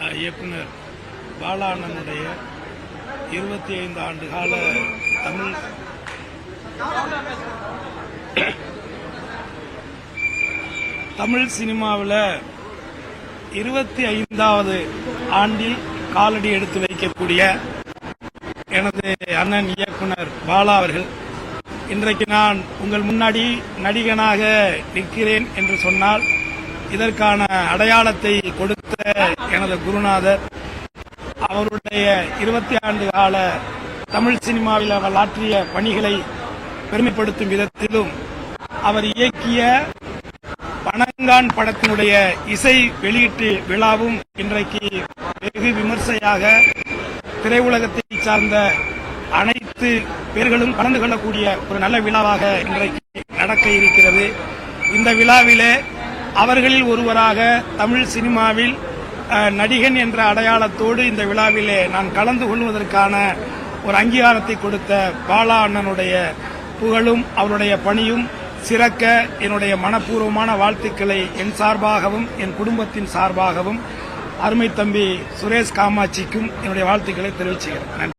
இயக்குனர் பாலா அண்ணனுடைய 25 ஆண்டு கால தமிழ் சினிமாவில் 25வது ஆண்டில் காலடி எடுத்து வைக்கக்கூடிய எனது அண்ணன் இயக்குனர் பாலா அவர்கள், இன்றைக்கு நான் உங்கள் முன்னாடி நடிகனாக நிற்கிறேன் என்று சொன்னால் இதற்கான அடையாளத்தை கொடுத்த எனது குருநாதர், அவருடைய 20 ஆண்டு கால தமிழ் சினிமாவில் அவர் ஆற்றிய பணிகளை பெருமைப்படுத்தும் விதத்திலும் அவர் இயக்கிய பனங்கான் படத்தினுடைய இசை வெளியீட்டு விழாவும் இன்றைக்கு வெகு விமர்சையாக திரையுலகத்தை சார்ந்த அனைத்து பேர்களும் கலந்து கொள்ளக்கூடிய ஒரு நல்ல விழாவாக இன்றைக்கு நடக்க இருக்கிறது. இந்த விழாவிலே அவர்களில் ஒருவராக தமிழ் சினிமாவில் நடிகன் என்ற அடையாளத்தோடு இந்த விழாவிலே நான் கலந்து கொள்வதற்கான ஒரு அங்கீகாரத்தை கொடுத்த பாலா அண்ணனுடைய புகழும் அவருடைய பணியும் சிறக்க என்னுடைய மனப்பூர்வமான வாழ்த்துக்களை என் சார்பாகவும் என் குடும்பத்தின் சார்பாகவும் அருமை தம்பி சுரேஷ் காமாட்சிக்கும் என்னுடைய வாழ்த்துக்களை தெரிவிச்சுக்கிறேன்.